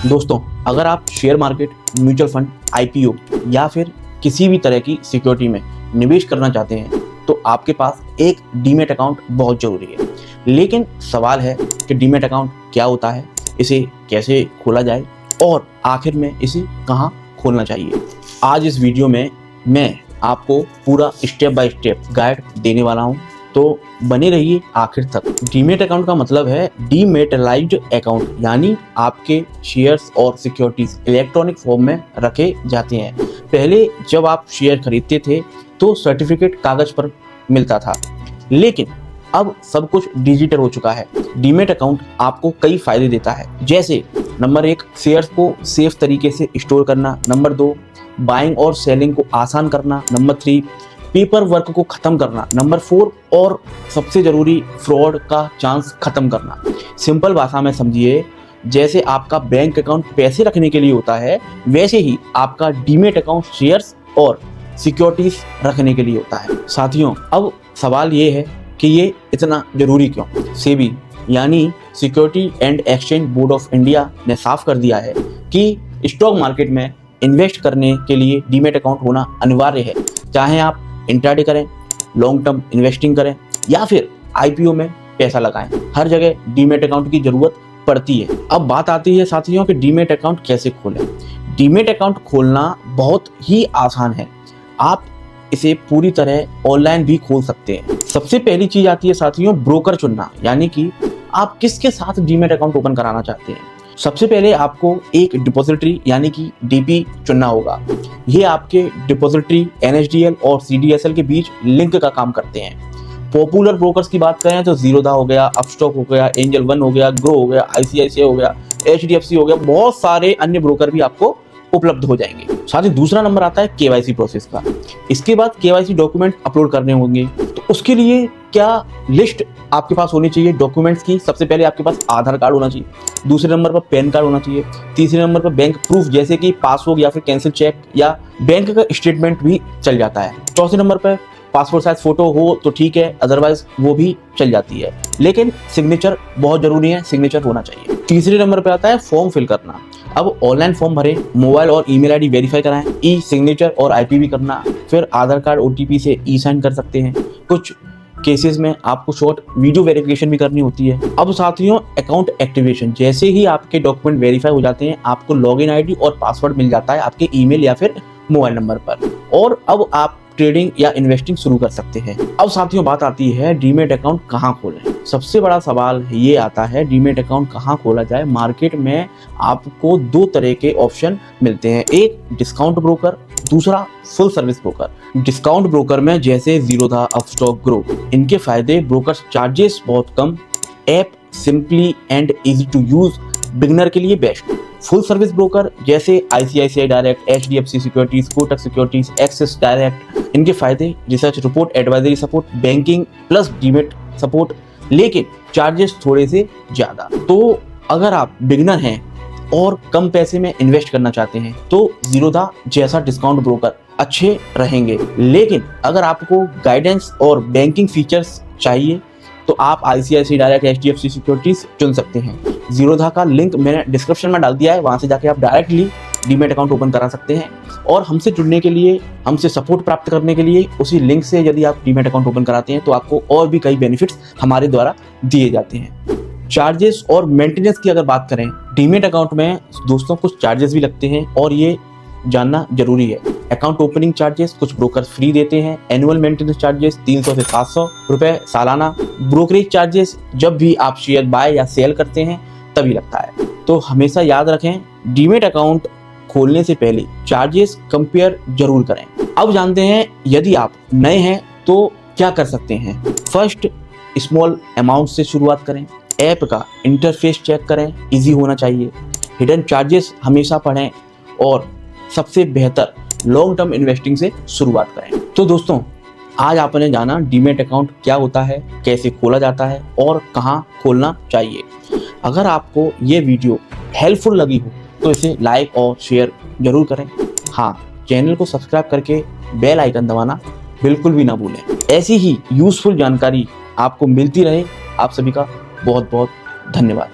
दोस्तों, अगर आप share market, mutual fund, IPO या फिर किसी भी तरह की सिक्योरिटी में निवेश करना चाहते हैं तो आपके पास एक डीमैट अकाउंट बहुत ज़रूरी है। लेकिन सवाल है कि डीमैट अकाउंट क्या होता है, इसे कैसे खोला जाए और आखिर में इसे कहाँ खोलना चाहिए। आज इस वीडियो में मैं आपको पूरा स्टेप बाय स्टेप गाइड देने वाला हूँ, तो बने रहिए आखिर तक। डीमैट अकाउंट का मतलब है डीमेटलाइज्ड अकाउंट, यानी आपके शेयर्स और सिक्योरिटीज इलेक्ट्रॉनिक फॉर्म में रखे जाते हैं। पहले जब आप शेयर खरीदते थे तो सर्टिफिकेट कागज पर मिलता था, लेकिन अब सब कुछ डिजिटल हो चुका है। डीमैट अकाउंट आपको कई फायदे देता है, जैसे नंबर 1, शेयर्स को सेफ तरीके से स्टोर करना। नंबर 2, बाइंग और सेलिंग को आसान करना। नंबर 3, पेपर वर्क को खत्म करना। नंबर 4, और सबसे जरूरी, फ्रॉड का चांस खत्म करना। सिंपल भाषा में समझिए, जैसे आपका बैंक अकाउंट पैसे रखने के लिए होता है, वैसे ही आपका डीमैट अकाउंट शेयर्स और सिक्योरिटीज रखने के लिए होता है। साथियों, अब सवाल ये है कि ये इतना जरूरी क्यों। सेबी यानी security and exchange board of India ने साफ कर दिया है कि स्टॉक मार्केट में इन्वेस्ट करने के लिए डीमैट अकाउंट होना अनिवार्य है। चाहे आप इंट्राडे करें, लॉन्ग टर्म इन्वेस्टिंग करें या फिर आईपीओ में पैसा लगाएं, हर जगह डीमैट अकाउंट की जरूरत पड़ती है। अब बात आती है साथियों कि डीमैट अकाउंट कैसे खोलें। डीमैट अकाउंट खोलना बहुत ही आसान है, आप इसे पूरी तरह ऑनलाइन भी खोल सकते हैं। सबसे पहली चीज आती है साथियों ब्रोकर चुनना, यानी कि आप किसके साथ डीमैट अकाउंट ओपन कराना चाहते हैं। सबसे पहले आपको एक डिपॉजिटरी यानी कि डीपी चुनना होगा। ये आपके डिपॉजिटरी एनएसडीएल और सीडीएसएल के बीच लिंक का काम करते हैं। पॉपुलर ब्रोकर्स की बात करें तो जीरोधा हो गया, अपस्टॉक हो गया, एंजल वन हो गया, ग्रो हो गया, आईसीआईसीआई हो गया, एचडीएफसी हो गया, बहुत सारे अन्य ब्रोकर भी आपको उपलब्ध हो जाएंगे। साथ ही दूसरा नंबर आता है केवाईसी प्रोसेस का। इसके बाद केवाईसी डॉक्यूमेंट अपलोड करने होंगे, तो उसके लिए क्या लिस्ट आपके पास होनी चाहिए डॉक्यूमेंट्स की। सबसे पहले आपके पास आधार कार्ड होना चाहिए, दूसरे नंबर पर पैन कार्ड होना चाहिए, तीसरे नंबर पर बैंक प्रूफ जैसे कि पासबुक या फिर कैंसिल चेक या बैंक का स्टेटमेंट भी चल जाता है। चौथे नंबर पर पासपोर्ट साइज फोटो हो तो ठीक है, अदरवाइज वो भी चल जाती है, लेकिन सिग्नेचर बहुत जरूरी है, सिग्नेचर होना चाहिए। तीसरे नंबर पर आता है फॉर्म फिल करना। अब ऑनलाइन फॉर्म भरें, मोबाइल और ईमेल आईडी वेरीफाई कराएं, ई सिग्नेचर और आईपीवी करना, फिर आधार कार्ड ओटीपी से ई साइन कर सकते हैं। कुछ केसेस में आपको शॉर्ट वीडियो वेरिफिकेशन भी करनी होती है। अब साथियों अकाउंट एक्टिवेशन, जैसे ही आपके डॉक्यूमेंट वेरीफाई हो जाते हैं, आपको लॉगिन आईडी और पासवर्ड मिल जाता है आपके ईमेल या फिर मोबाइल नंबर पर, और अब आप ट्रेडिंग या इन्वेस्टिंग शुरू कर सकते हैं। अब साथियों बात आती है डीमैट अकाउंट कहाँ खोलें। सबसे बड़ा सवाल ये आता है डीमैट अकाउंट कहाँ खोला जाए। मार्केट में आपको 2 तरह के ऑप्शन मिलते हैं, एक डिस्काउंट ब्रोकर, दूसरा full service broker. Discount broker में जैसे जीरोधा, अपस्टॉक, ग्रो, इनके फायदे ब्रोकर चार्जेस बहुत कम, app simply and easy to use, beginner के लिए बेस्ट। फुल सर्विस ब्रोकर जैसे ICICI direct, HDFC securities, Kotak securities, Axis direct, इनके फायदे research report, advisory support, banking plus demat support, लेकिन चार्जेस थोड़े से ज्यादा। तो अगर आप बिगिनर हैं और कम पैसे में इन्वेस्ट करना चाहते हैं तो जीरोधा जैसा डिस्काउंट ब्रोकर अच्छे रहेंगे, लेकिन अगर आपको गाइडेंस और बैंकिंग फीचर्स चाहिए तो आप आईसीआईसीआई डायरेक्ट, एचडीएफसी सिक्योरिटीज चुन सकते हैं। जीरोधा का लिंक मैंने डिस्क्रिप्शन में डाल दिया है, वहां से जाके आप डायरेक्टली डीमैट अकाउंट ओपन करा सकते हैं। और हमसे जुड़ने के लिए, हमसे सपोर्ट प्राप्त करने के लिए उसी लिंक से यदि आप डीमैट अकाउंट ओपन कराते हैं तो आपको और भी कई बेनिफिट्स हमारे द्वारा दिए जाते हैं। चार्जेस और मेंटेनेंस की अगर बात करें, डीमैट अकाउंट में दोस्तों कुछ चार्जेस भी लगते हैं और ये जानना जरूरी है। अकाउंट ओपनिंग चार्जेस कुछ ब्रोकर फ्री देते हैं, एनुअल मेंटेनेंस चार्जेस 300 से 700 रुपए सालाना, ब्रोकरेज चार्जेस जब भी आप शेयर बाय या सेल करते हैं तभी लगता है। तो हमेशा याद रखें डीमैट अकाउंट खोलने से पहले चार्जेस कंपेयर जरूर करें। अब जानते हैं यदि आप नए हैं तो क्या कर सकते हैं। फर्स्ट, स्मॉल अमाउंट से शुरुआत करें, ऐप का इंटरफेस चेक करें, इजी होना चाहिए, हिडन चार्जेस हमेशा पढ़ें और सबसे बेहतर लॉन्ग टर्म इन्वेस्टिंग से शुरुआत करें। तो दोस्तों आज आपने जाना डीमैट अकाउंट क्या होता है, कैसे खोला जाता है और कहाँ खोलना चाहिए। अगर आपको ये वीडियो हेल्पफुल लगी हो तो इसे लाइक और शेयर जरूर करें। हाँ, चैनल को सब्सक्राइब करके बेल आइकन दबाना बिल्कुल भी ना भूलें। ऐसी ही यूजफुल जानकारी आपको मिलती रहे। आप सभी का बहुत बहुत धन्यवाद।